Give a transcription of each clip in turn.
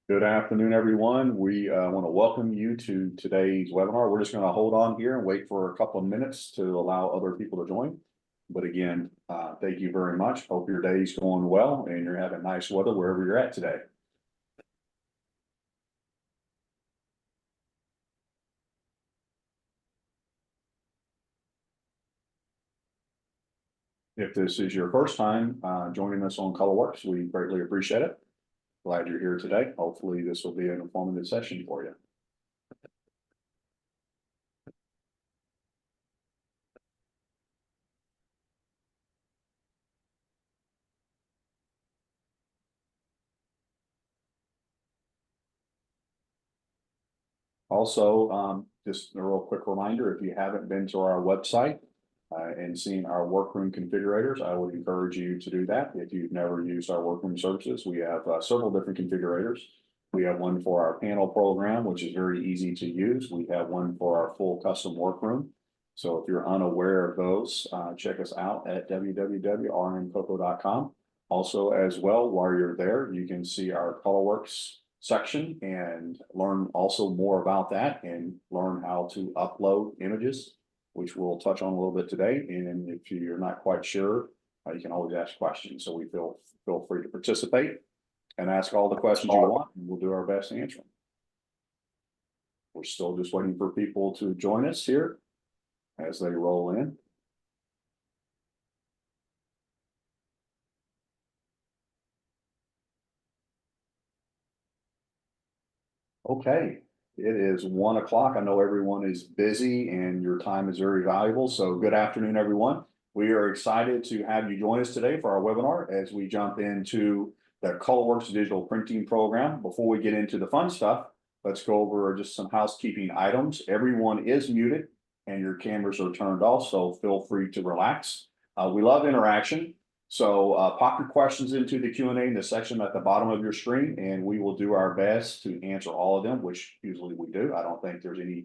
Good afternoon, everyone. We want to welcome you to today's webinar. We're just going to hold on here and wait for a couple of minutes to allow other people to join. But again, thank you very much. Hope your day's going well and you're having nice weather wherever you're at today. If this is your first time joining us on ColorWorks, we greatly appreciate it. Glad you're here today. Hopefully this will be an informative session for you. Also, just a real quick reminder, if you haven't been to our website and seen our workroom configurators, I would encourage you to do that. If you've never used our workroom services, we have several different configurators. We have one for our panel program, which is very easy to use. We have one for our full custom workroom. So if you're unaware of those, check us out at www.rmcoco.com. Also, as well, while you're there, you can see our ColorWorks section and learn also more about that and learn how to upload images, which we'll touch on a little bit today. And if you're not quite sure, you can always ask questions. So we feel free to participate and ask all the questions you want, and we'll do our best to answer them. We're still just waiting for people to join us here as they roll in. Okay, it is 1 o'clock. I know everyone is busy and your time is very valuable. So good afternoon, everyone. We are excited to have you join us today for our webinar as we jump into the ColorWorks digital printing program. Before we get into the fun stuff, let's go over just some housekeeping items. Everyone is muted and your cameras are turned off, so feel free to relax. We love interaction. So pop your questions into the Q&A in the section at the bottom of your screen, and we will do our best to answer all of them, which usually we do. I don't think there's any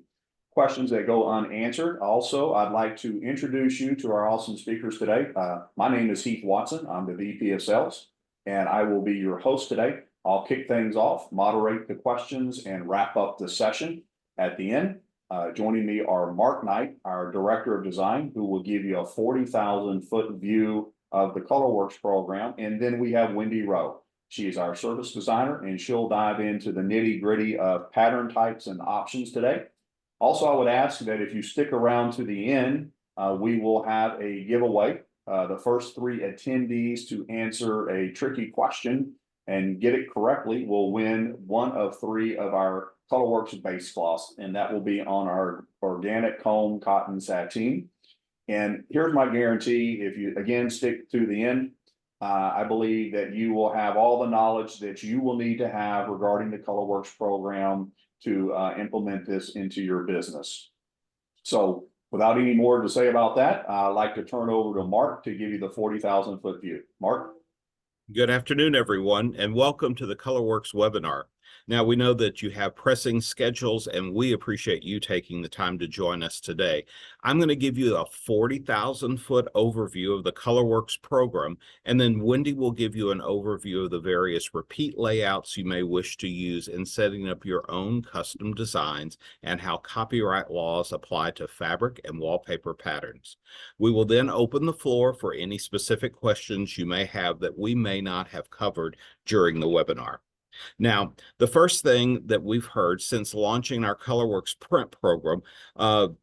questions that go unanswered. Also, I'd like to introduce you to our awesome speakers today. My name is Heath Watson. I'm the VP of Sales, and I will be your host today. I'll kick things off, moderate the questions, and wrap up the session at the end. Joining me are Mark Knight, our Director of Design, who will give you a 40,000-foot view of the ColorWorks program. And then we have Wendy Rowe. She is our service designer, and she'll dive into the nitty-gritty of pattern types and options today. Also, I would ask that if you stick around to the end, we will have a giveaway. The first 3 attendees to answer a tricky question and get it correctly will win one of 3 of our ColorWorks base cloths, and that will be on our organic comb cotton sateen. And here's my guarantee: if you again stick to the end, I believe that you will have all the knowledge that you will need to have regarding the ColorWorks program to implement this into your business. So without any more to say about that, I'd like to turn over to Mark to give you the 40,000-foot view. Mark? Good afternoon, everyone, and welcome to the ColorWorks webinar. Now, we know that you have pressing schedules, and we appreciate you taking the time to join us today. I'm going to give you a 40,000-foot overview of the ColorWorks program, and then Wendy will give you an overview of the various repeat layouts you may wish to use in setting up your own custom designs and how copyright laws apply to fabric and wallpaper patterns. We will then open the floor for any specific questions you may have that we may not have covered during the webinar. Now, the first thing that we've heard since launching our ColorWorks print program,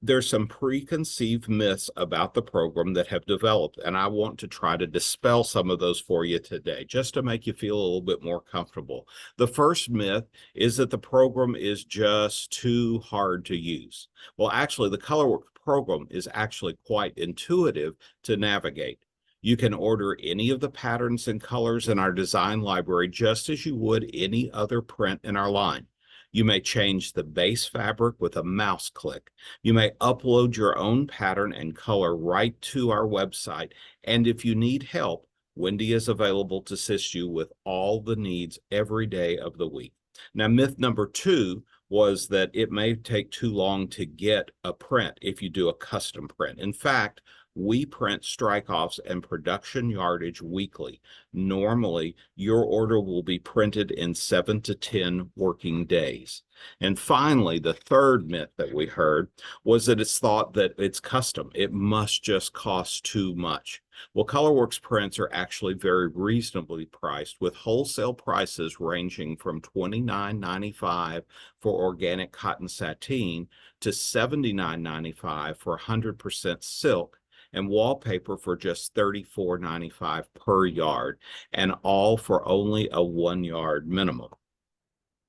there's some preconceived myths about the program that have developed, and I want to try to dispel some of those for you today, just to make you feel a little bit more comfortable. The first myth is that the program is just too hard to use. Well, actually, the ColorWorks program is actually quite intuitive to navigate. You can order any of the patterns and colors in our design library just as you would any other print in our line. You may change the base fabric with a mouse click. You may upload your own pattern and color right to our website. And if you need help, Wendy is available to assist you with all the needs every day of the week. Now, myth number 2 was that it may take too long to get a print if you do a custom print. In fact, We print strike-offs and production yardage weekly. Normally, your order will be printed in 7 to 10 working days. And finally, the third myth that we heard was that it's thought that it's custom. It must just cost too much. Well, ColorWorks prints are actually very reasonably priced, with wholesale prices ranging from $29.95 for organic cotton sateen to $79.95 for 100% silk, and wallpaper for just $34.95 per yard, and all for only a 1 yard minimum.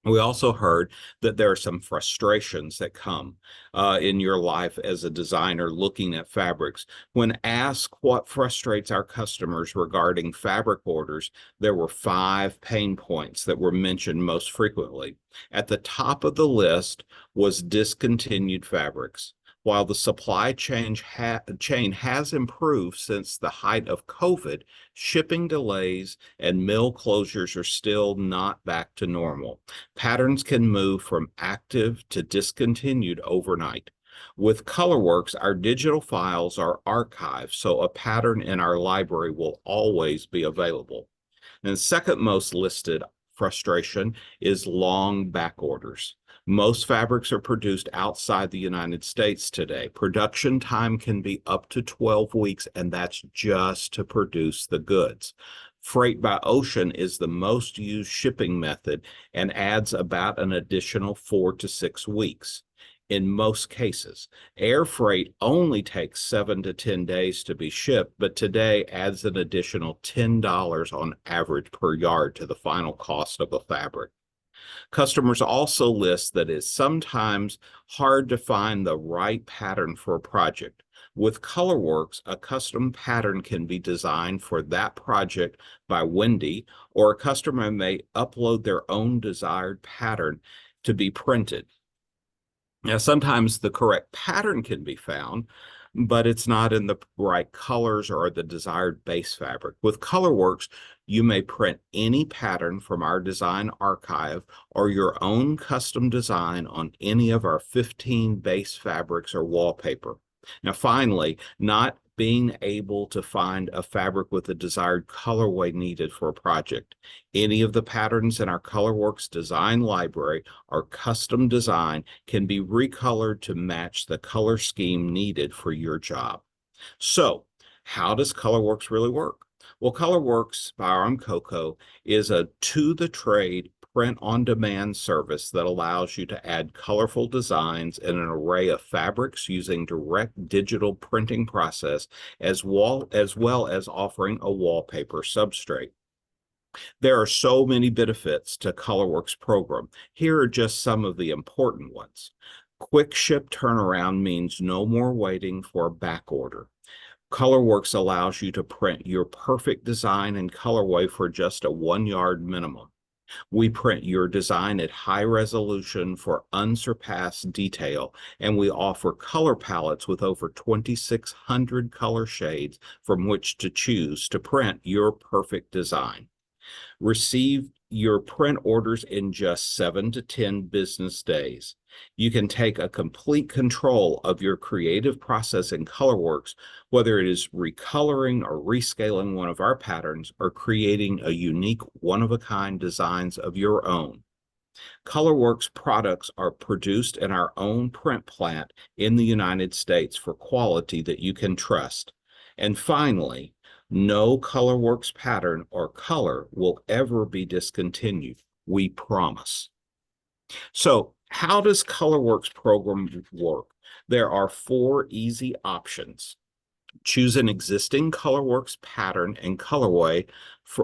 We also heard that there are some frustrations that come in your life as a designer looking at fabrics. When asked what frustrates our customers regarding fabric orders, there were 5 pain points that were mentioned most frequently. At the top of the list was discontinued fabrics. While the supply chain has improved since the height of COVID, shipping delays and mill closures are still not back to normal. Patterns can move from active to discontinued overnight. With ColorWorks, our digital files are archived, so a pattern in our library will always be available. And the second most listed frustration is long back orders. Most fabrics are produced outside the United States today. Production time can be up to 12 weeks, and that's just to produce the goods. Freight by ocean is the most used shipping method and adds about an additional 4 to 6 weeks. In most cases, air freight only takes 7 to 10 days to be shipped, but today adds an additional $10 on average per yard to the final cost of a fabric. Customers also list that it's sometimes hard to find the right pattern for a project. With ColorWorks, a custom pattern can be designed for that project by Wendy, or a customer may upload their own desired pattern to be printed. Now, sometimes the correct pattern can be found, but it's not in the right colors or the desired base fabric. With ColorWorks, you may print any pattern from our design archive or your own custom design on any of our 15 base fabrics or wallpaper. Now, finally, not being able to find a fabric with the desired colorway needed for a project. Any of the patterns in our ColorWorks design library are custom design, can be recolored to match the color scheme needed for your job. So, how does ColorWorks really work? Well, ColorWorks by RM COCO is a to-the-trade print-on-demand service that allows you to add colorful designs in an array of fabrics using direct digital printing process, as well as offering a wallpaper substrate. There are so many benefits to ColorWorks program. Here are just some of the important ones. Quick ship turnaround means no more waiting for a back order. ColorWorks allows you to print your perfect design and colorway for just a 1 yard minimum. We print your design at high resolution for unsurpassed detail, and we offer color palettes with over 2,600 color shades from which to choose to print your perfect design. Receive your print orders in just 7 to 10 business days. You can take a complete control of your creative process in ColorWorks, whether it is recoloring or rescaling one of our patterns or creating a unique one-of-a-kind designs of your own. ColorWorks products are produced in our own print plant in the United States for quality that you can trust. And finally, no ColorWorks pattern or color will ever be discontinued. We promise. So, how does ColorWorks program work? There are 4 easy options. Choose an existing ColorWorks pattern and colorway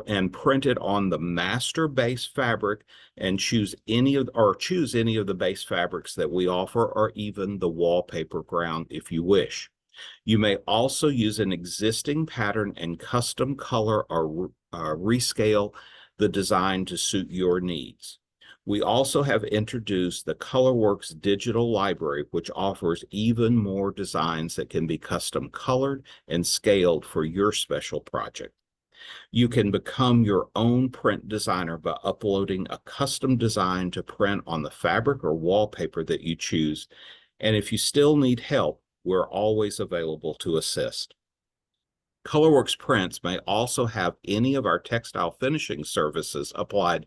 and print it on the master base fabric, and choose any of the base fabrics that we offer, or even the wallpaper ground if you wish. You may also use an existing pattern and custom color or rescale the design to suit your needs. We also have introduced the ColorWorks digital library, which offers even more designs that can be custom colored and scaled for your special project. You can become your own print designer by uploading a custom design to print on the fabric or wallpaper that you choose. And if you still need help, we're always available to assist. ColorWorks prints may also have any of our textile finishing services applied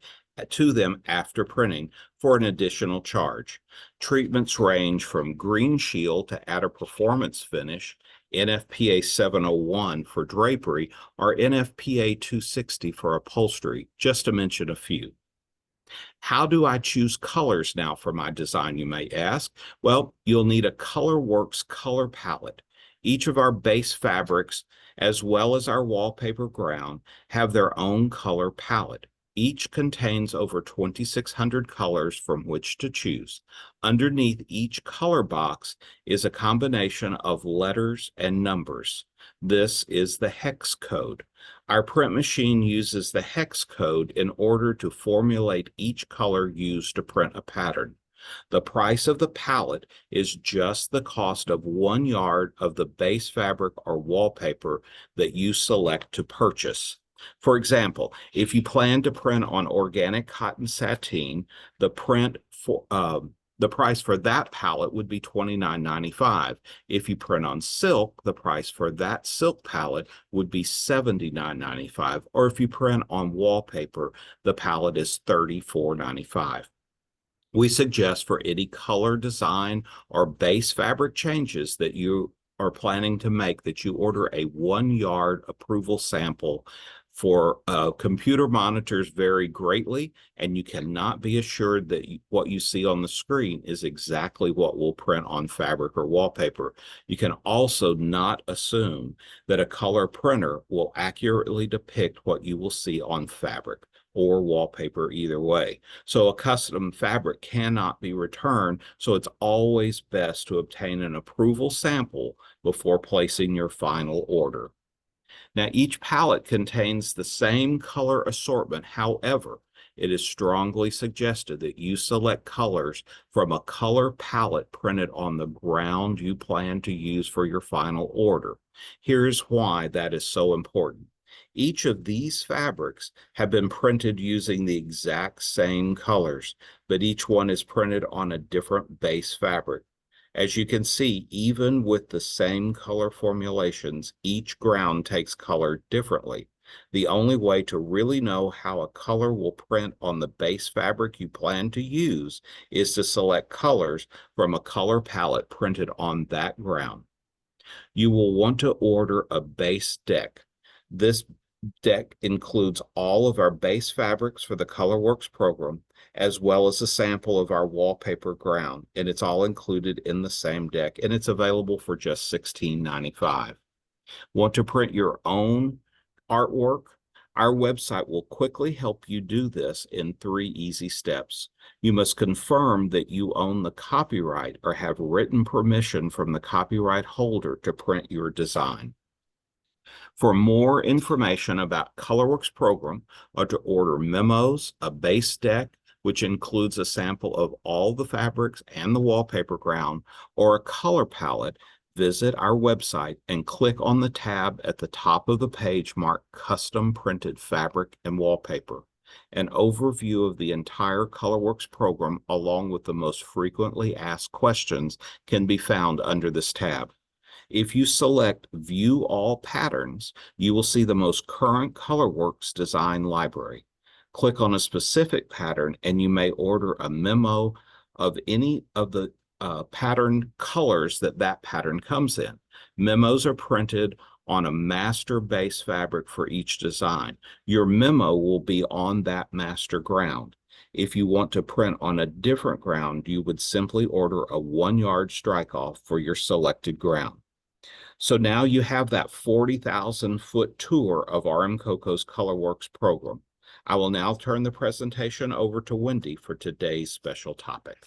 to them after printing for an additional charge. Treatments range from green shield to add a performance finish, NFPA 701 for drapery, or NFPA 260 for upholstery, just to mention a few. How do I choose colors now for my design, you may ask? Well, you'll need a ColorWorks color palette. Each of our base fabrics, as well as our wallpaper ground, have their own color palette. Each contains over 2,600 colors from which to choose. Underneath each color box is a combination of letters and numbers. This is the hex code. Our print machine uses the hex code in order to formulate each color used to print a pattern. The price of the palette is just the cost of 1 yard of the base fabric or wallpaper that you select to purchase. For example, if you plan to print on organic cotton sateen, the price for that palette would be $29.95. If you print on silk, the price for that silk palette would be $79.95. Or if you print on wallpaper, the palette is $34.95. We suggest for any color, design, or base fabric changes that you are planning to make that you order a 1 yard approval sample. For computer monitors vary greatly, and you cannot be assured that what you see on the screen is exactly what will print on fabric or wallpaper. You can also not assume that a color printer will accurately depict what you will see on fabric or wallpaper either way. So a custom fabric cannot be returned, so it's always best to obtain an approval sample before placing your final order. Now, each palette contains the same color assortment. However, it is strongly suggested that you select colors from a color palette printed on the ground you plan to use for your final order. Here's why that is so important. Each of these fabrics have been printed using the exact same colors, but each one is printed on a different base fabric. As you can see, even with the same color formulations, each ground takes color differently. The only way to really know how a color will print on the base fabric you plan to use is to select colors from a color palette printed on that ground. You will want to order a base deck. This deck includes all of our base fabrics for the ColorWorks program, as well as a sample of our wallpaper ground, and it's all included in the same deck, and it's available for just $16.95. Want to print your own artwork? Our website will quickly help you do this in 3 easy steps. You must confirm that you own the copyright or have written permission from the copyright holder to print your design. For more information about ColorWorks program or to order memos, a base deck, which includes a sample of all the fabrics and the wallpaper ground, or a color palette, visit our website and click on the tab at the top of the page marked Custom Printed Fabric and Wallpaper. An overview of the entire ColorWorks program, along with the most frequently asked questions, can be found under this tab. If you select View All Patterns, you will see the most current ColorWorks design library. Click on a specific pattern and you may order a memo of any of the pattern colors that pattern comes in. Memos are printed on a master base fabric for each design. Your memo will be on that master ground. If you want to print on a different ground, you would simply order a 1 yard strike off for your selected ground. So now you have that 40,000 foot tour of RM COCO's ColorWorks program. I will now turn the presentation over to Wendy for today's special topic.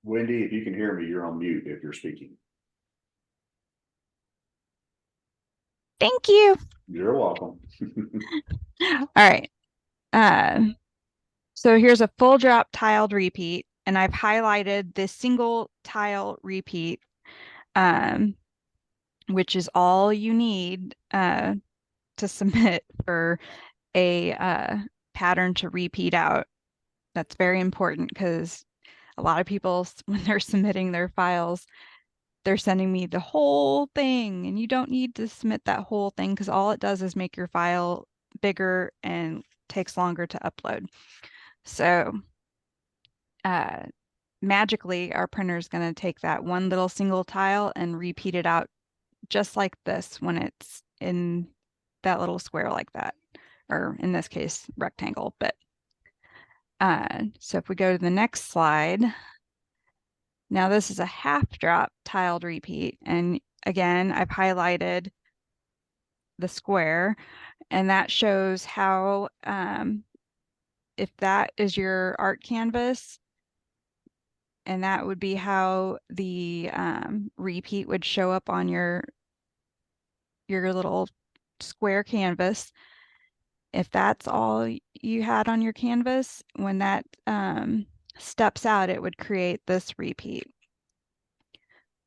Wendy, if you can hear me, you're on mute if you're speaking. Thank you. You're welcome. All right. So here's a full drop tiled repeat, and I've highlighted this single tile repeat, which is all you need to submit for a pattern to repeat out. That's very important because a lot of people, when they're submitting their files, they're sending me the whole thing, and you don't need to submit that whole thing because all it does is make your file bigger and takes longer to upload. So magically, our printer is going to take that one little single tile and repeat it out just like this when it's in that little square like that, or in this case, rectangle. But so if we go to the next slide, now this is a half drop tiled repeat. And again, I've highlighted the square, and that shows how, if that is your art canvas, and that would be how the repeat would show up on your little square canvas. If that's all you had on your canvas, when that steps out, it would create this repeat.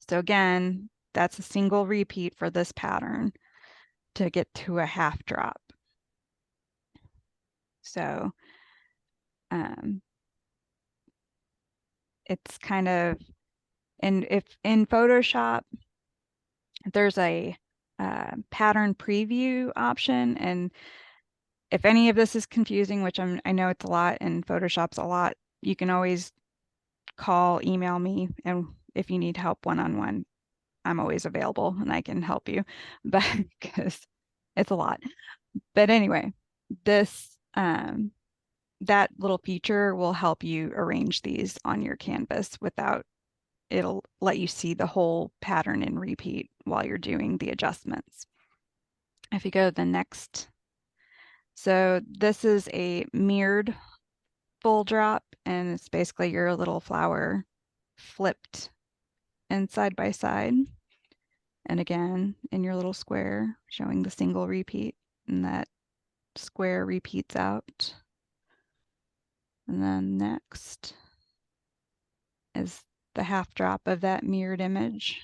So again, that's a single repeat for this pattern to get to a half drop. So it's kind of, and if in Photoshop, there's a pattern preview option, and if any of this is confusing, which I know it's a lot and Photoshop's a lot, you can always email me, and if you need help one-on-one, I'm always available and I can help you, but because it's a lot. But anyway, this that little feature will help you arrange these on your canvas without, it'll let you see the whole pattern in repeat while you're doing the adjustments. If you go to the next, so this is a mirrored full drop, and it's basically your little flower flipped and side by side. And again, in your little square, showing the single repeat, and that square repeats out. And then next is the half drop of that mirrored image.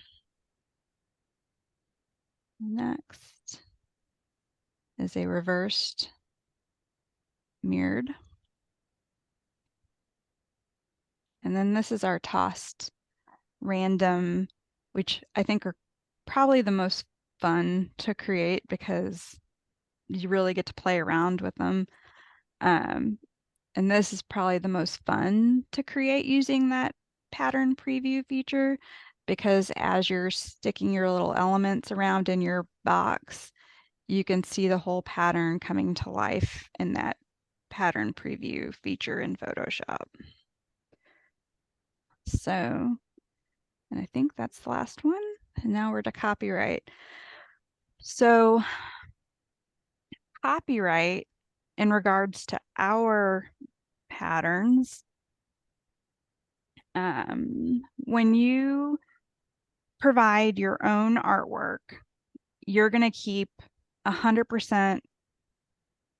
Next is a reversed mirrored. And then this is our tossed random, which I think are probably the most fun to create because you really get to play around with them. And this is probably the most fun to create using that pattern preview feature, because as you're sticking your little elements around in your box, you can see the whole pattern coming to life in that pattern preview feature in Photoshop. So, and I think that's the last one. And now we're to copyright. So copyright in regards to our patterns, when you provide your own artwork, you're going to keep 100%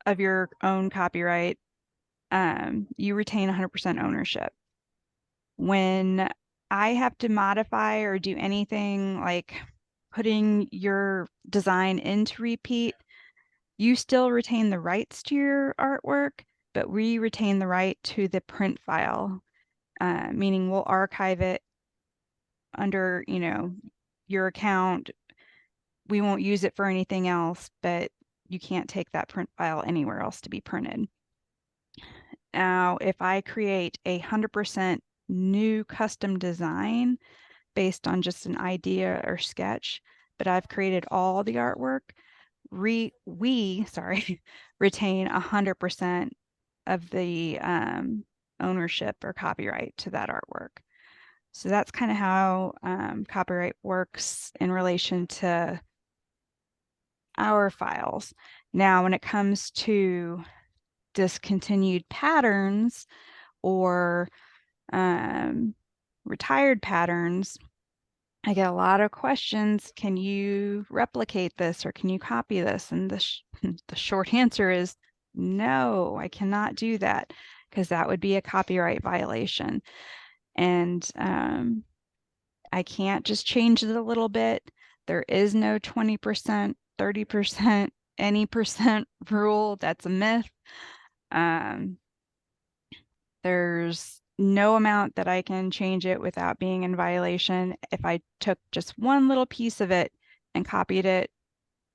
of your own copyright. You retain 100% ownership. When I have to modify or do anything like putting your design into repeat, you still retain the rights to your artwork, but we retain the right to the print file, meaning we'll archive it under, your account. We won't use it for anything else, but you can't take that print file anywhere else to be printed. Now, if I create 100% new custom design based on just an idea or sketch, but I've created all the artwork, we retain 100% of the ownership or copyright to that artwork. So that's kind of how copyright works in relation to our files. Now, when it comes to discontinued patterns or retired patterns, I get a lot of questions. Can you replicate this or can you copy this? And the short answer is no, I cannot do that. because that would be a copyright violation. And I can't just change it a little bit. There is no 20%, 30%, any percent rule. That's a myth. There's no amount that I can change it without being in violation. If I took just one little piece of it and copied it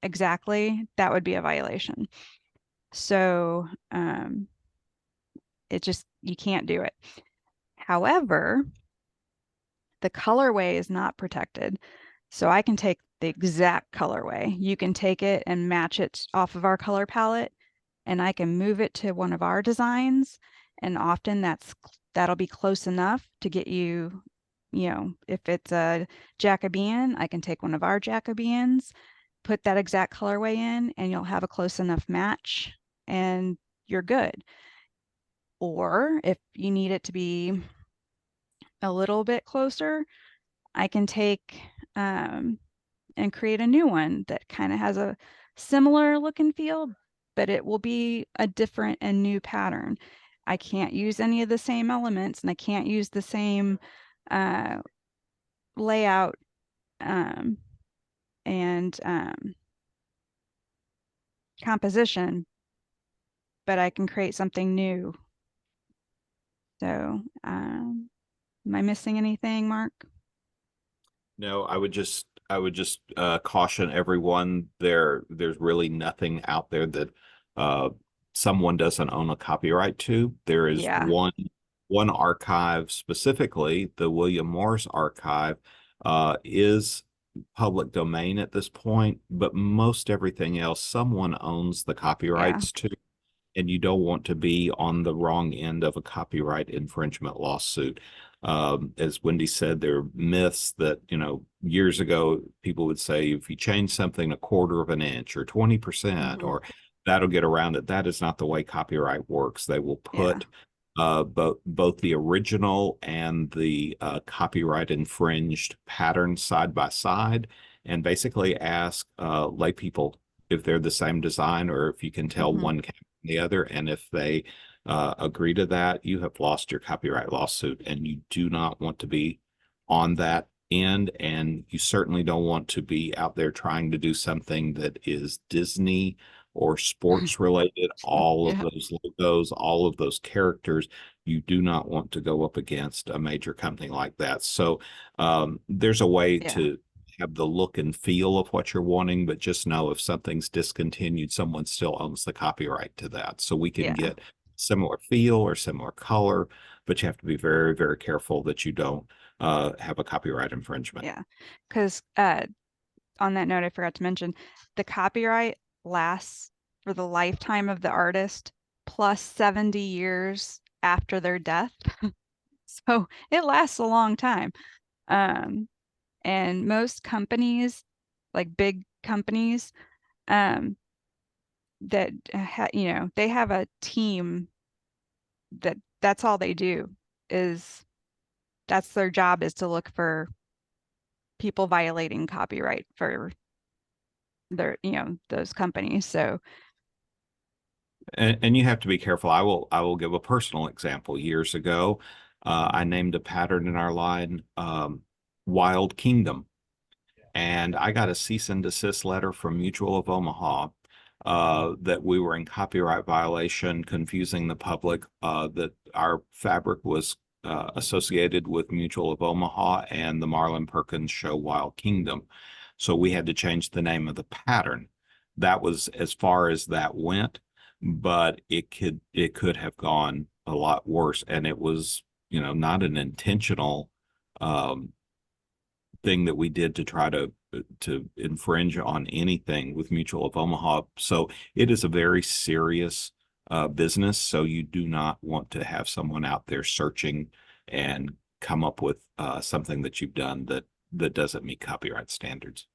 exactly, that would be a violation. So it just, you can't do it. However, the colorway is not protected. So I can take the exact colorway. You can take it and match it off of our color palette, and I can move it to one of our designs. And often that'll be close enough to get you, you know, if it's a Jacobean, I can take one of our Jacobeans, put that exact colorway in, and you'll have a close enough match and you're good. Or if you need it to be a little bit closer, I can take and create a new one that kind of has a similar look and feel, but it will be a different and new pattern. I can't use any of the same elements, and I can't use the same layout and composition, but I can create something new. So am I missing anything, Mark? No, I would just caution everyone there's really nothing out there that someone doesn't own a copyright to. There is Yeah. one archive, specifically the William Morris archive, is public domain at this point, but most everything else someone owns the copyrights to, and you don't want to be on the wrong end of a copyright infringement lawsuit. As Wendy said, there are myths that, you know, years ago, people would say if you change something a quarter of an inch or 20%, or that'll get around it. That is not the way copyright works. They will put both the original and the copyright infringed pattern side by side, and basically ask lay people if they're the same design or if you can tell one came from the other. And if they agree to that, you have lost your copyright lawsuit, and you do not want to be on that end. And you certainly don't want to be out there trying to do something that is Disney or sports related. All of those logos, all of those characters, you do not want to go up against a major company like that. So there's a way to have the look and feel of what you're wanting, but just know if something's discontinued, someone still owns the copyright to that. So we can get similar feel or similar color, but you have to be very, very careful that you don't have a copyright infringement. Yeah, because on that note, I forgot to mention the copyright lasts for the lifetime of the artist plus 70 years after their death. So it lasts a long time. And most companies, like big companies, that you know, they have a team that's all they do, is that's their job, is to look for people violating copyright for their, you know, those companies. So and you have to be careful. I will give a personal example. Years ago, I named a pattern in our line Wild Kingdom, and I got a cease and desist letter from Mutual of Omaha that we were in copyright violation, confusing the public, that our fabric was associated with Mutual of Omaha and the Marlin Perkins show Wild Kingdom. So we had to change the name of the pattern. That was as far as that went, but it could have gone a lot worse. And it was, you know, not an intentional thing that we did to try to infringe on anything with Mutual of Omaha. So it is a very serious business. So you do not want to have someone out there searching and come up with something that you've done that doesn't meet copyright standards.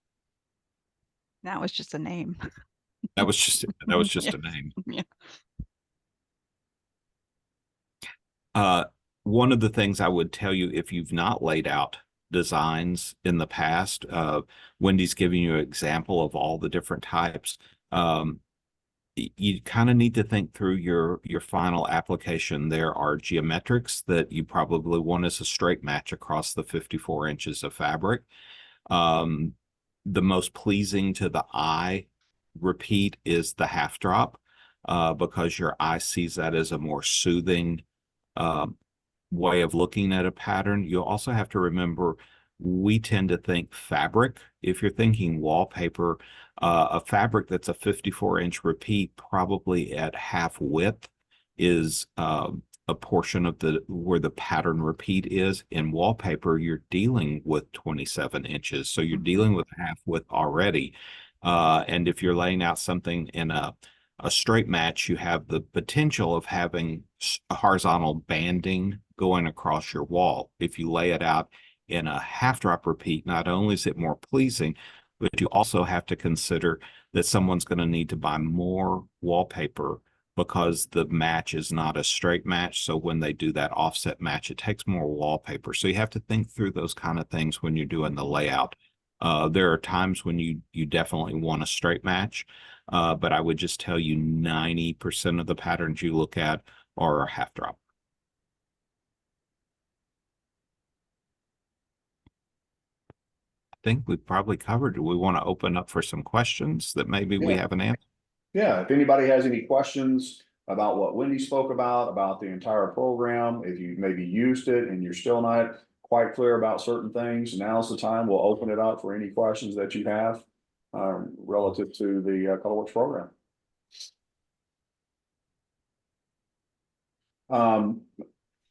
that was just a name. That was just a name. One of the things I would tell you, if you've not laid out designs in the past, Wendy's giving you an example of all the different types. you kind of need to think through your final application. There are geometrics that you probably want as a straight match across the 54 inches of fabric. The most pleasing to the eye repeat is the half drop, because your eye sees that as a more soothing way of looking at a pattern. You also have to remember, we tend to think fabric. If you're thinking wallpaper, a fabric that's a 54-inch repeat, probably at half width, is a portion of where the pattern repeat is. In wallpaper, you're dealing with 27 inches, so you're dealing with half width already. And if you're laying out something in a straight match, you have the potential of having a horizontal banding going across your wall. If you lay it out in a half drop repeat, not only is it more pleasing, but you also have to consider that someone's going to need to buy more wallpaper because the match is not a straight match. So when they do that offset match, it takes more wallpaper. So you have to think through those kind of things when you're doing the layout. There are times when you definitely want a straight match, but I would just tell you 90% of the patterns you look at are a half drop. I think we've probably covered. Do we want to open up for some questions that maybe we haven't answered? Yeah, if anybody has any questions about what Wendy spoke about the entire program, if you maybe used it and you're still not quite clear about certain things, now's the time. We'll open it up for any questions that you have relative to the ColorWorks program.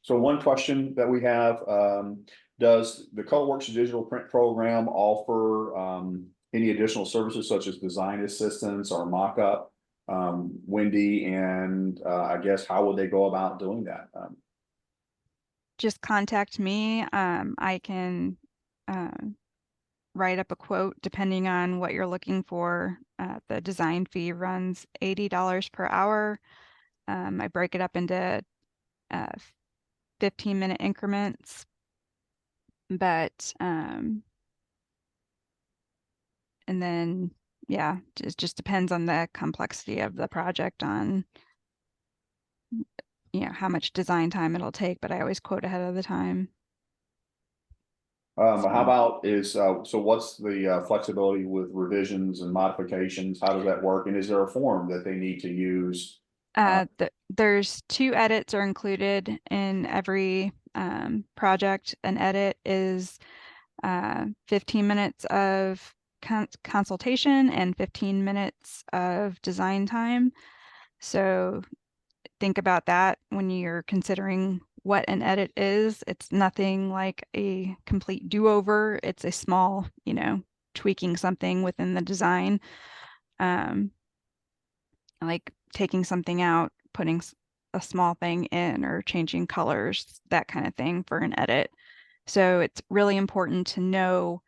So one question that we have, does the ColorWorks digital print program offer any additional services such as design assistance or mock-up? Wendy, and I guess how would they go about doing that? Just contact me. I can write up a quote depending on what you're looking for. The design fee runs $80 per hour. I break it up into 15-minute increments, but and then yeah, it just depends on the complexity of the project, on how much design time it'll take, but I always quote ahead of the time. How about so what's the flexibility with revisions and modifications? How does that work? And is there a form that they need to use? There's 2 edits are included in every project. An edit is 15 minutes of consultation and 15 minutes of design time. So think about that when you're considering what an edit is. It's nothing like a complete do-over. It's a small, tweaking something within the design. Like taking something out, putting a small thing in, or changing colors, that kind of thing for an edit. So it's really important to know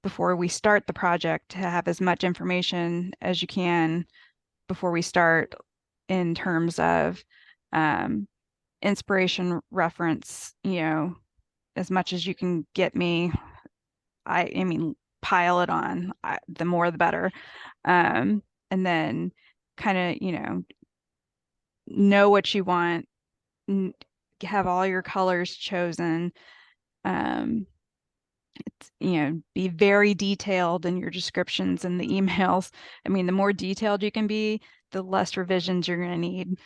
before we start the project to have as much information as you can before we start, in terms of inspiration, reference, as much as you can get me. I mean, pile it on, the more the better. And then kind of, know what you want, have all your colors chosen. It's, be very detailed in your descriptions and the emails. I mean, the more detailed you can be, the less revisions you're going to need,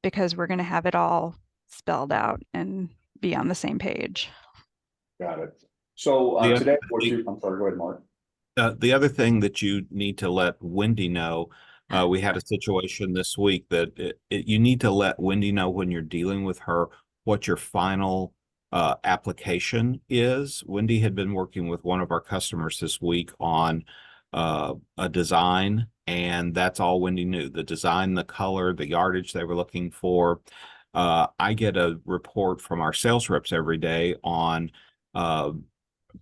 because we're going to have it all spelled out and be on the same page. Got it. So today, I'm sorry, go ahead, Mark. The other thing that you need to let Wendy know, we had a situation this week that you need to let Wendy know when you're dealing with her what your final application is. Wendy had been working with one of our customers this week on a design, and that's all Wendy knew: the design, the color, the yardage they were looking for. I get a report from our sales reps every day on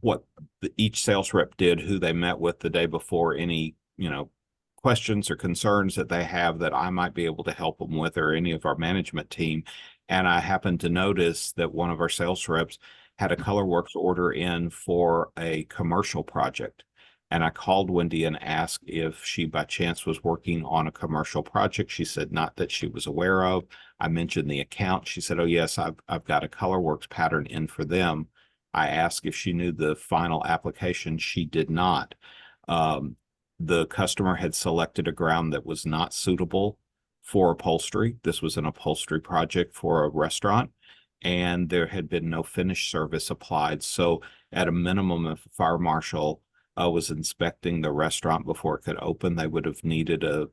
what each sales rep did, who they met with the day before, any questions or concerns that they have that I might be able to help them with, or any of our management team. And I happened to notice that one of our sales reps had a ColorWorks order in for a commercial project. And I called Wendy and asked if she by chance was working on a commercial project. She said not that she was aware of. I mentioned the account. She said, oh yes, I've got a ColorWorks pattern in for them. I asked if she knew the final application. She did not. The customer had selected a ground that was not suitable for upholstery. This was an upholstery project for a restaurant, and there had been no finish service applied. So at a minimum, if a fire marshal was inspecting the restaurant before it could open, they would have needed a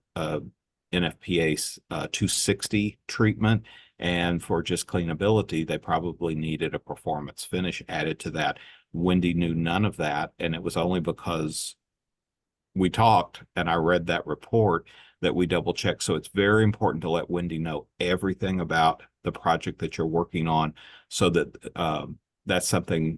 NFPA 260 treatment. And for just cleanability, they probably needed a performance finish added to that. Wendy knew none of that, and it was only because we talked and I read that report that we double checked. So it's very important to let Wendy know everything about the project that you're working on, so that that's something,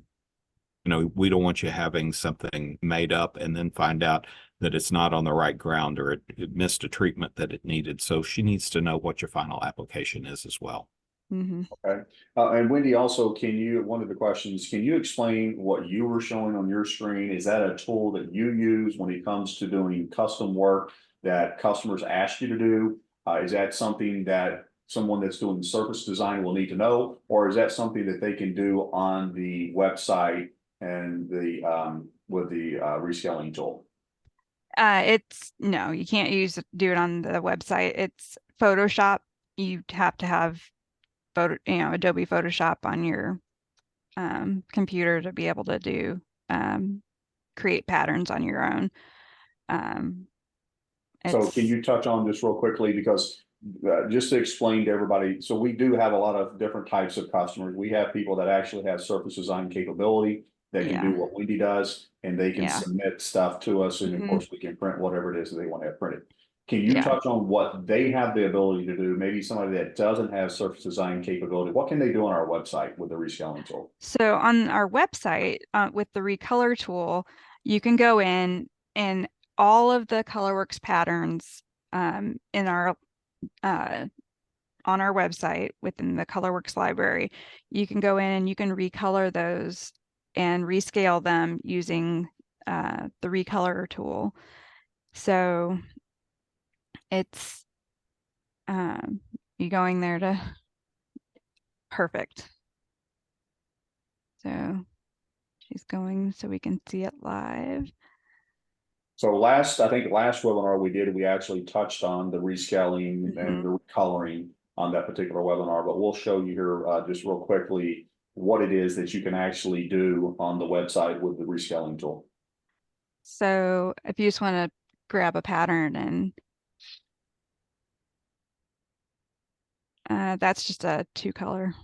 you know, we don't want you having something made up and then find out that it's not on the right ground, or it missed a treatment that it needed. So she needs to know what your final application is as well. Mm-hmm. Okay. And Wendy, also, one of the questions, can you explain what you were showing on your screen? Is that a tool that you use when it comes to doing custom work that customers ask you to do? Is that something that someone that's doing surface design will need to know, or is that something that they can do on the website and with the rescaling tool? No, you can't do it on the website. It's Photoshop. You have to have Adobe Photoshop on your computer to be able to do create patterns on your own. So can you touch on this real quickly, because just to explain to everybody, so we do have a lot of different types of customers. We have people that actually have surface design capability that can do what Wendy does, and they can submit stuff to us, and of course we can print whatever it is that they want to have printed. Can you touch on what they have the ability to do? Maybe somebody that doesn't have surface design capability, what can they do on our website with the rescaling tool? So on our website, with the recolor tool, you can go in, and all of the ColorWorks patterns in our on our website within the ColorWorks library, you can go in and you can recolor those and rescale them using the recolor tool. So it's you going there to perfect. So she's going so we can see it live. So I think last webinar we actually touched on the rescaling and the recoloring on that particular webinar, but we'll show you here just real quickly what it is that you can actually do on the website with the rescaling tool. So if you just want to grab a pattern, and that's just a 2-color.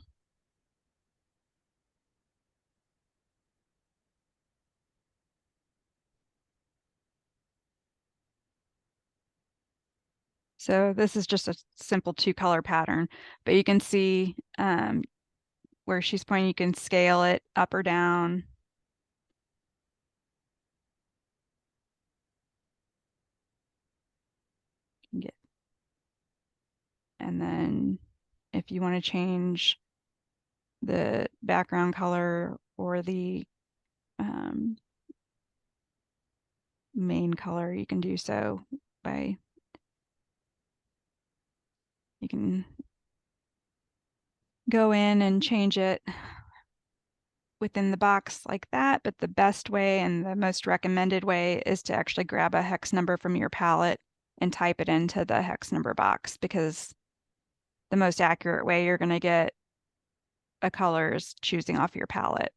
So this is just a simple 2-color pattern, but you can see where she's pointing, you can scale it up or down. And then if you want to change the background color or the main color, you can do so by, you can go in and change it within the box like that. But the best way and the most recommended way is to actually grab a hex number from your palette and type it into the hex number box, because the most accurate way you're going to get a color is choosing off your palette.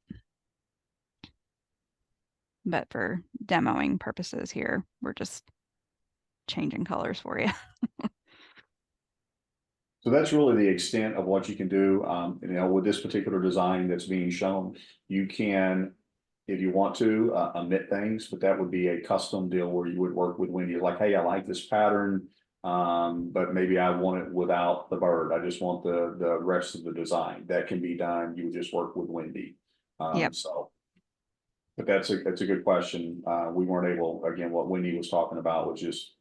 But for demoing purposes here, we're just changing colors for you. So that's really the extent of what you can do. With this particular design that's being shown, you can, if you want to, omit things, but that would be a custom deal where you would work with Wendy. Like, hey, I like this pattern, but maybe I want it without the bird. I just want the rest of the design. That can be done. You would just work with Wendy. So, but that's a good question. We weren't able, again, what Wendy was talking about was just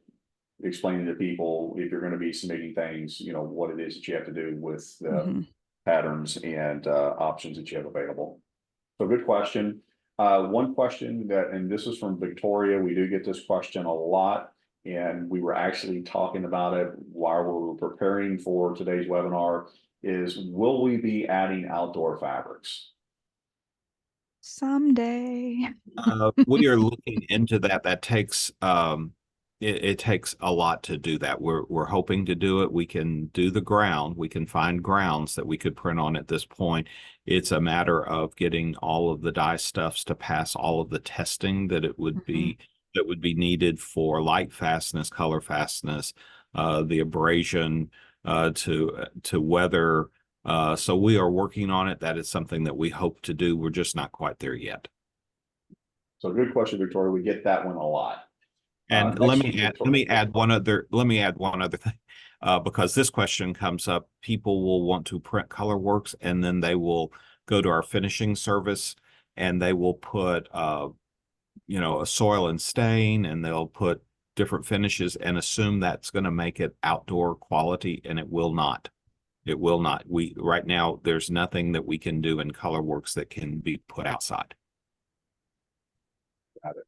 explaining to people, if you're going to be submitting things, what it is that you have to do with the patterns and options that you have available. So good question. One question that, and this is from Victoria, we do get this question a lot, and we were actually talking about it while we were preparing for today's webinar, is will we be adding outdoor fabrics? Someday. We are looking into that. That takes it takes a lot to do that. We're hoping to do it. We can do the ground. We can find grounds that we could print on at this point. It's a matter of getting all of the dye stuffs to pass all of the testing that it would be that would be needed for light fastness, color fastness, the abrasion, to weather. So we are working on it. That is something that we hope to do. We're just not quite there yet. So good question, Victoria. We get that one a lot. And let me add one other thing, because this question comes up. People will want to print ColorWorks, and then they will go to our finishing service, and they will put a soil and stain, and they'll put different finishes and assume that's going to make it outdoor quality, and it will not. It will not. Right now, there's nothing that we can do in ColorWorks that can be put outside. Got it.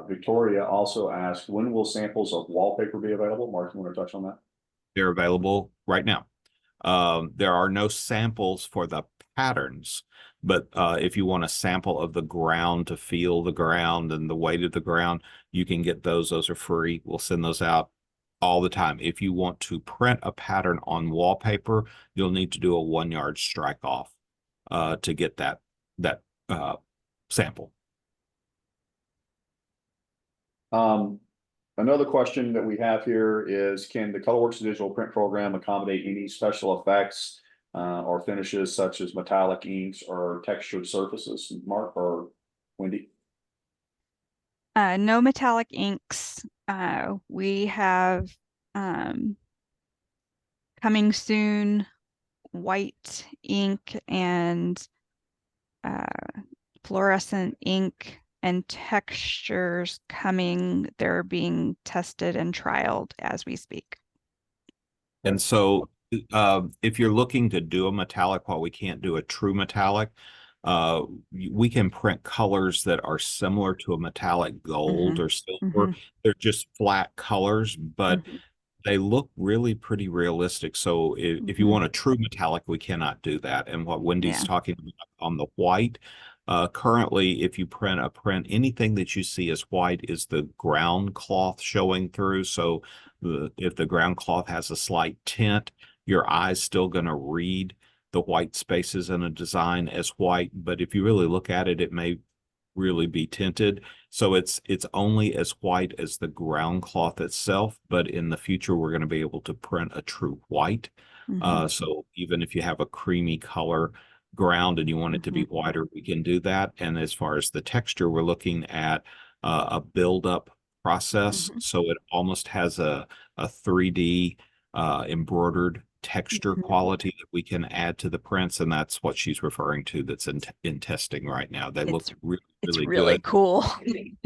Victoria also asked, when will samples of wallpaper be available? Mark, you want to touch on that? They're available right now. There are no samples for the patterns, but if you want a sample of the ground to feel the ground and the weight of the ground, you can get those. Those are free. We'll send those out all the time. If you want to print a pattern on wallpaper, you'll need to do a 1 yard strike off to get that sample. Another question that we have here is, can the ColorWorks digital print program accommodate any special effects or finishes such as metallic inks or textured surfaces? Mark or Wendy? No metallic inks. We have coming soon white ink and fluorescent ink and textures coming. They're being tested and trialed as we speak. And so if you're looking to do a metallic, while we can't do a true metallic, we can print colors that are similar to a metallic gold or silver. They're just flat colors, but they look really pretty realistic. So if you want a true metallic, we cannot do that. And what Wendy's talking about on the white, currently, if you print anything that you see as white is the ground cloth showing through. So if the ground cloth has a slight tint, your eye's still going to read the white spaces in a design as white. But if you really look at it, it may really be tinted. So it's only as white as the ground cloth itself. But in the future, we're going to be able to print a true white. So even if you have a creamy color ground and you want it to be whiter, we can do that. And as far as the texture, we're looking at a build-up process. So it almost has a 3D embroidered texture quality that we can add to the prints, and that's what she's referring to. That's in testing right now. They look really good. Cool.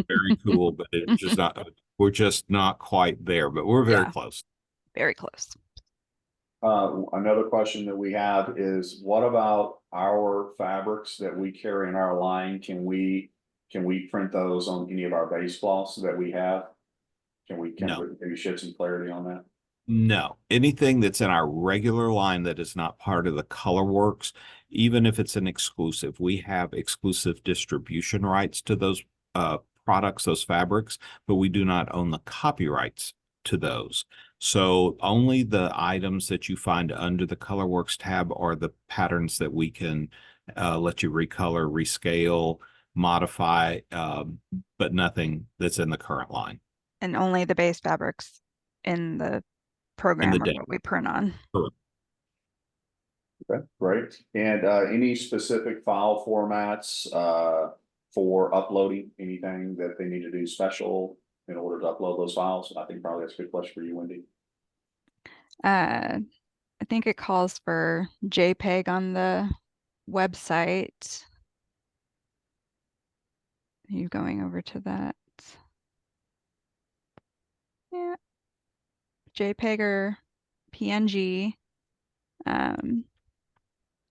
Very cool, but it's just not. We're just not quite there, but we're very close. Very close. Another question that we have is, what about our fabrics that we carry in our line? Can we print those on any of our base cloths that we have? Can we maybe shed some clarity on that? No, anything that's in our regular line that is not part of the ColorWorks, even if it's an exclusive, we have exclusive distribution rights to those products, those fabrics, but we do not own the copyrights to those. So only the items that you find under the ColorWorks tab are the patterns that we can let you recolor, rescale, modify, but nothing that's in the current line. And only the base fabrics in the program are what we print on. Okay, great. And any specific file formats for uploading, anything that they need to do special in order to upload those files? I think probably that's a good question for you, Wendy. I think it calls for JPEG on the website. Are you going over to that? Yeah. JPEG or PNG,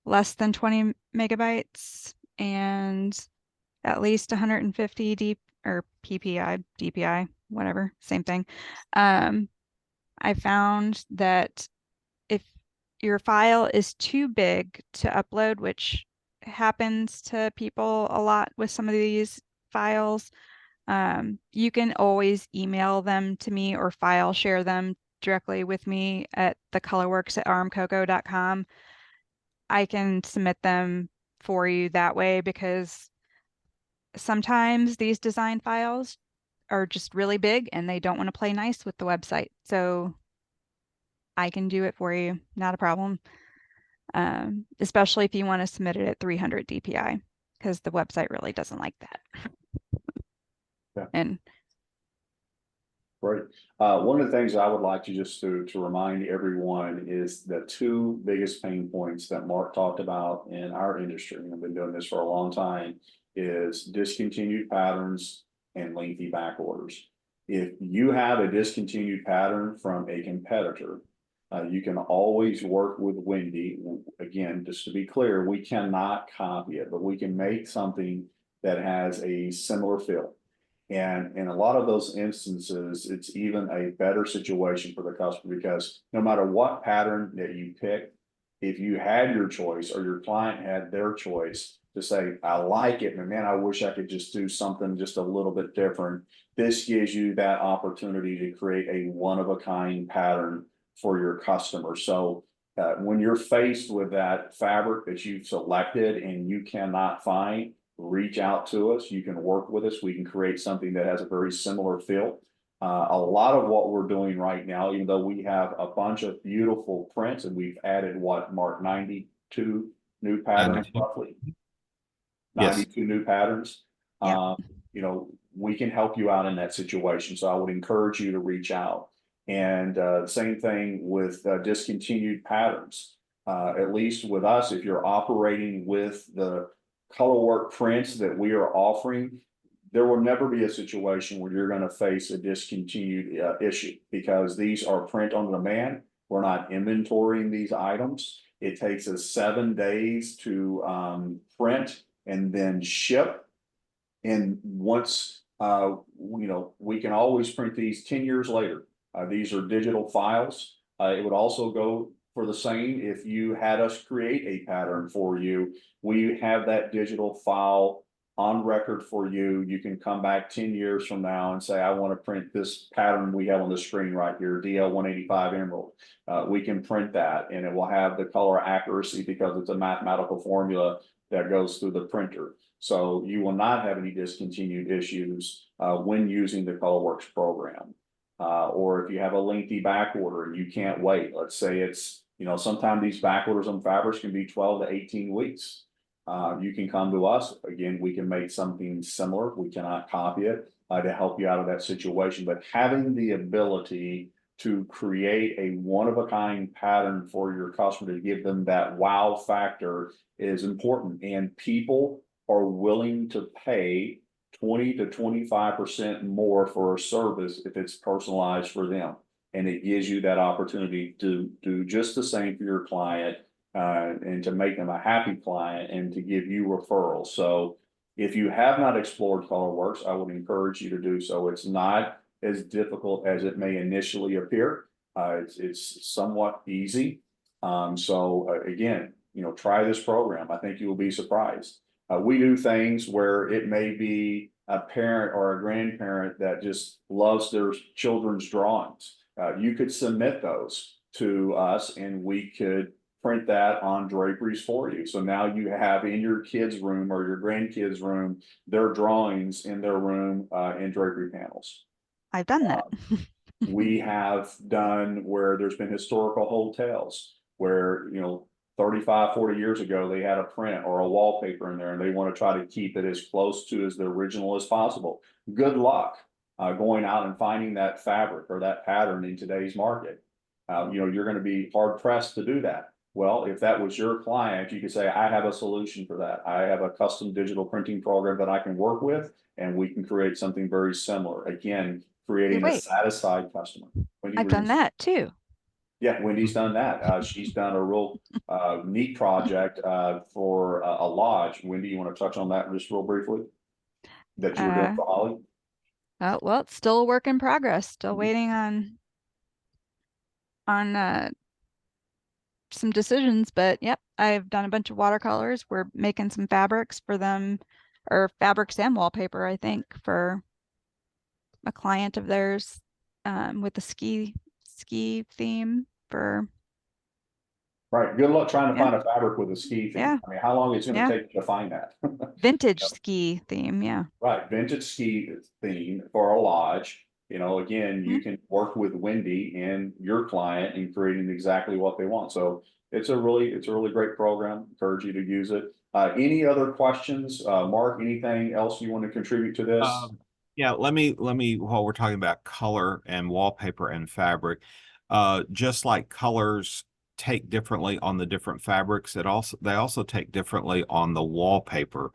less than 20 megabytes, and at least 150 or PPI, DPI, whatever, same thing. I found that if your file is too big to upload, which happens to people a lot with some of these files, you can always email them to me or file share them directly with me at the ColorWorks at rmcoco.com. I can submit them for you that way because sometimes these design files are just really big and they don't want to play nice with the website. So I can do it for you, not a problem. Especially if you want to submit it at 300 DPI, because the website really doesn't like that. Yeah. And Great. One of the things I would like to just to remind everyone is the two biggest pain points that Mark talked about in our industry, and I've been doing this for a long time, is discontinued patterns and lengthy back orders. If you have a discontinued pattern from a competitor, you can always work with Wendy. Again, just to be clear, we cannot copy it, but we can make something that has a similar feel. And in a lot of those instances, it's even a better situation for the customer, because no matter what pattern that you pick, if you had your choice or your client had their choice to say, I like it, but man, I wish I could just do something just a little bit different. This gives you that opportunity to create a one-of-a-kind pattern for your customer. So when you're faced with that fabric that you've selected and you cannot find, reach out to us. You can work with us. We can create something that has a very similar feel. A lot of what we're doing right now, even though we have a bunch of beautiful prints, and we've added what, Mark, 92 new patterns, 92. roughly. Yes. 92 new patterns. Yeah. You know, we can help you out in that situation. So I would encourage you to reach out. And same thing with discontinued patterns. At least with us, if you're operating with the ColorWorks prints that we are offering, there will never be a situation where you're going to face a discontinued issue, because these are print on demand. We're not inventorying these items. It takes us 7 days to print and then ship. And once, you know, we can always print these 10 years later. These are digital files. It would also go for the same if you had us create a pattern for you. We have that digital file on record for you. You can come back 10 years from now and say, I want to print this pattern we have on the screen right here, DL 185 Emerald. We can print that, and it will have the color accuracy because it's a mathematical formula that goes through the printer. So you will not have any discontinued issues when using the ColorWorks program. Or if you have a lengthy back order and you can't wait, let's say it's, you know, sometimes these back orders on fabrics can be 12 to 18 weeks. You can come to us. Again, we can make something similar. We cannot copy it to help you out of that situation. But having the ability to create a one-of-a-kind pattern for your customer to give them that wow factor is important. And people are willing to pay 20 to 25% more for a service if it's personalized for them. And it gives you that opportunity to do just the same for your client, and to make them a happy client and to give you referrals. So if you have not explored ColorWorks, I would encourage you to do so. It's not as difficult as it may initially appear. It's somewhat easy. Again, you know, try this program. I think you will be surprised. We do things where it may be a parent or a grandparent that just loves their children's drawings. You could submit those to us and we could print that on draperies for you. So now you have in your kids' room or your grandkids' room, their drawings in their room in drapery panels. I've done that. We have done where there's been historical hotels where, you know, 35, 40 years ago, they had a print or a wallpaper in there and they want to try to keep it as close to as the original as possible. Good luck going out and finding that fabric or that pattern in today's market. You know, you're going to be hard pressed to do that. Well, if that was your client, you could say, I have a solution for that. I have a custom digital printing program that I can work with, and we can create something very similar. Again, creating a satisfied customer. I've done that too. Yeah, Wendy's done that. She's done a real neat project for a lodge. Wendy, you want to touch on that just real briefly? that you were doing for Holly? Oh, well, it's still a work in progress. Still Mhm. waiting on some decisions, but yep, I've done a bunch of watercolors. We're making some fabrics for them, or fabrics and wallpaper, I think, for a client of theirs, with the ski theme for, Right. Good luck trying to yeah, find a fabric with a ski theme. yeah, I mean, how long is it going yeah, to take you to find that? vintage ski theme, yeah. Right, vintage ski theme for a lodge. Again, Mhm. you can work with Wendy and your client in creating exactly what they want. So it's a really great program. Encourage you to use it. Any other questions? Mark, anything else you want to contribute to this? Yeah, let me while we're talking about color and wallpaper and fabric, just like colors take differently on the different fabrics, they also take differently on the wallpaper.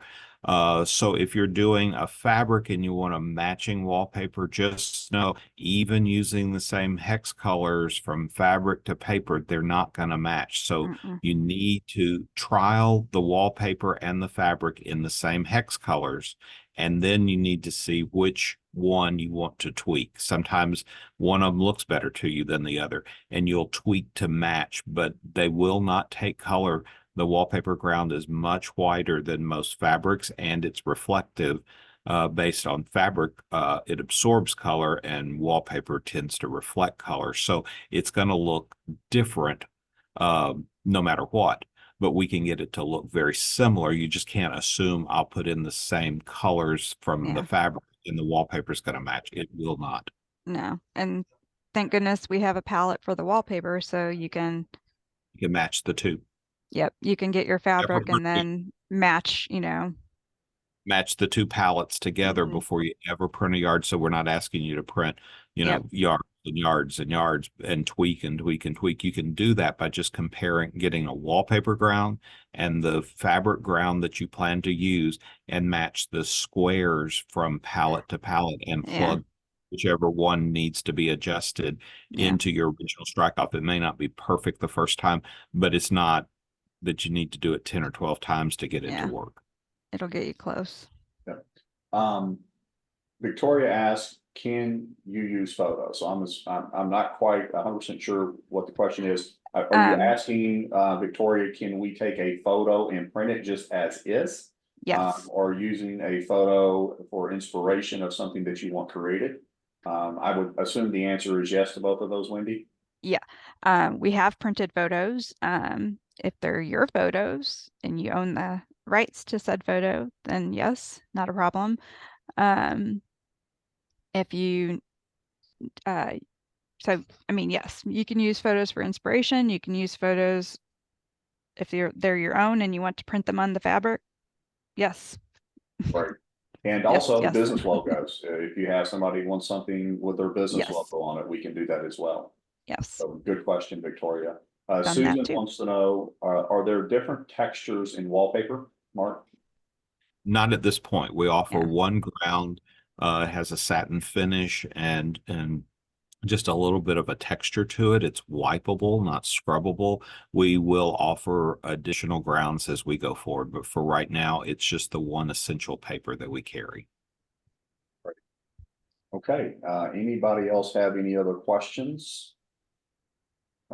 So if you're doing a fabric and you want a matching wallpaper, just know even using the same hex colors from fabric to paper, they're not going to match. So Mm-mm. you need to trial the wallpaper and the fabric in the same hex colors, and then you need to see which one you want to tweak. Sometimes one of them looks better to you than the other, and you'll tweak to match, but they will not take color. The wallpaper ground is much whiter than most fabrics, and it's reflective. Based on fabric, it absorbs color, and wallpaper tends to reflect color. So it's going to look different no matter what, but we can get it to look very similar. You just can't assume I'll put in the same colors from the Yeah, fabric and the wallpaper is going to match. It will not. no. And thank goodness we have a palette for the wallpaper, so you can, You can match the two. yep, you can get your Ever fabric and then match, you know. match the two palettes together Hmm. before you ever print a yard. So we're not asking you to print, Yep, yards and yards and yards and tweak and tweak and tweak. You can do that by just comparing, getting a wallpaper ground and the fabric ground that you plan to use, and match the squares from palette to palette and yeah, plug whichever one needs to be adjusted yeah, into your original strike off. It may not be perfect the first time, but it's not that you need to do it 10 or 12 times to get it to yeah. work. It'll get you close. Yeah. Um, Victoria asked, can you use photos? So I'm not quite 100% sure what the question is. Are you Um, asking, Victoria, can we take a photo and print it just as is? yes. Or using a photo for inspiration of something that you want created? I would assume the answer is yes to both of those, Wendy. Yeah. We have printed photos. If they're your photos and you own the rights to said photo, then yes, not a problem. Um, if you, uh, so I mean, yes, you can use photos for inspiration. You can use photos if they're your own and you want to print them on the fabric. Yes, Right. And yes, also yes, business logos. If you have somebody wants something with their business yes, logo on it, we can do that as well. yes. So good question, Victoria. Done that Susan too. wants to know, are there different textures in wallpaper, Mark? Not at this point. We offer Yeah, one ground, has a satin finish and just a little bit of a texture to it. It's wipeable, not scrubbable. We will offer additional grounds as we go forward, but for right now, it's just the one essential paper that we carry. Okay, anybody else have any other questions?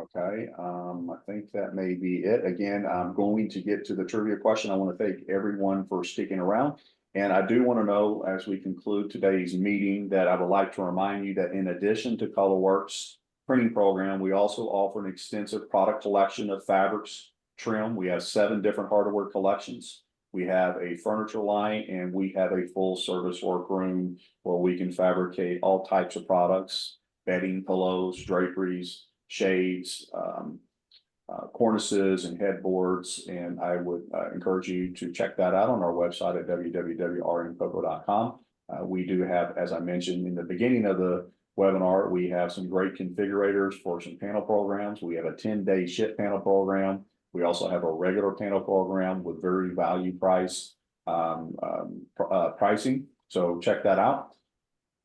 Okay, I think that may be it. Again, I'm going to get to the trivia question. I want to thank everyone for sticking around. And I do want to know, as we conclude today's meeting, that I would like to remind you that in addition to ColorWorks printing program, we also offer an extensive product collection of fabrics, trim. We have 7 different hardware collections. We have a furniture line, and we have a full service workroom where we can fabricate all types of products, bedding, pillows, draperies, shades, cornices and headboards. And I would encourage you to check that out on our website at www.rmcoco.com. We do have, as I mentioned in the beginning of the webinar, we have some great configurators for some panel programs. We have a 10-day ship panel program. We also have a regular panel program with very value price pricing. So check that out.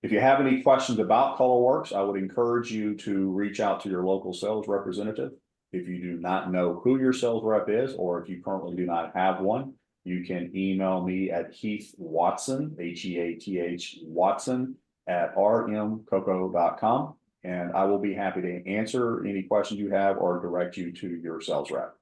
If you have any questions about ColorWorks, I would encourage you to reach out to your local sales representative. If you do not know who your sales rep is, or if you currently do not have one, you can email me at Heath Watson, Heath Watson at rmcoco.com. And I will be happy to answer any questions you have or direct you to your sales rep.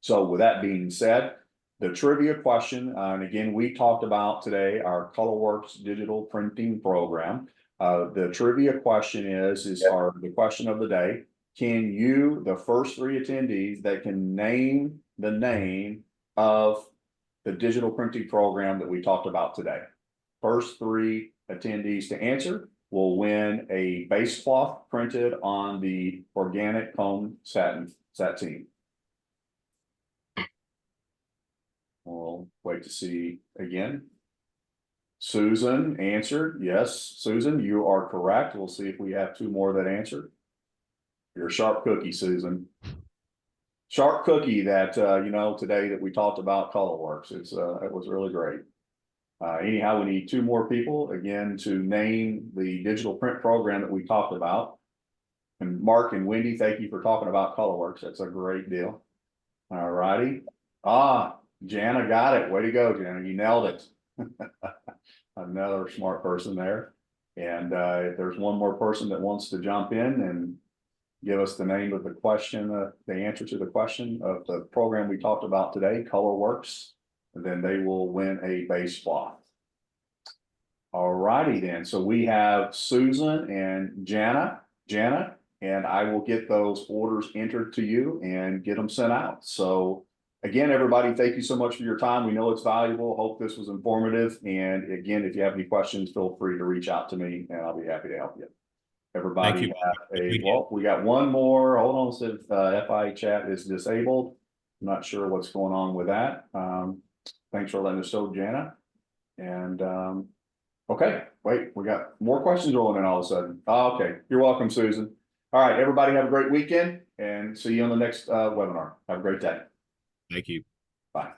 So with that being said, the trivia question, and again, we talked about today our ColorWorks digital printing program. The trivia question is the question of the day. Can you, the first three attendees that can name the name of the digital printing program that we talked about today? First three attendees to answer will win a base cloth printed on the organic cone sateen. We'll wait to see again. Susan answered. Yes, Susan, you are correct. We'll see if we have two more that answered. You're a sharp cookie, Susan. Sharp cookie that, you know, today that we talked about ColorWorks. It was really great. Anyhow, we need two more people again to name the digital print program that we talked about. And Mark and Wendy, thank you for talking about ColorWorks. That's a great deal. All righty. Jana got it. Way to go, Jana. You nailed it. Another smart person there. And if there's one more person that wants to jump in and give us the name of the question, the answer to the question of the program we talked about today, ColorWorks, then they will win a base cloth. All righty then. So we have Susan and Jana, and I will get those orders entered to you and get them sent out. So again, everybody, thank you so much for your time. We know it's valuable. Hope this was informative. And again, if you have any questions, feel free to reach out to me and I'll be happy to help you. Everybody well, we got one more. Hold on, said FI chat is disabled. I'm not sure what's going on with that. Thanks for letting us know, Jana. And okay, wait, we got more questions rolling in all of a sudden. Okay, you're welcome, Susan. All right, everybody have a great weekend and see you on the next webinar. Have a great day. Thank you. Bye.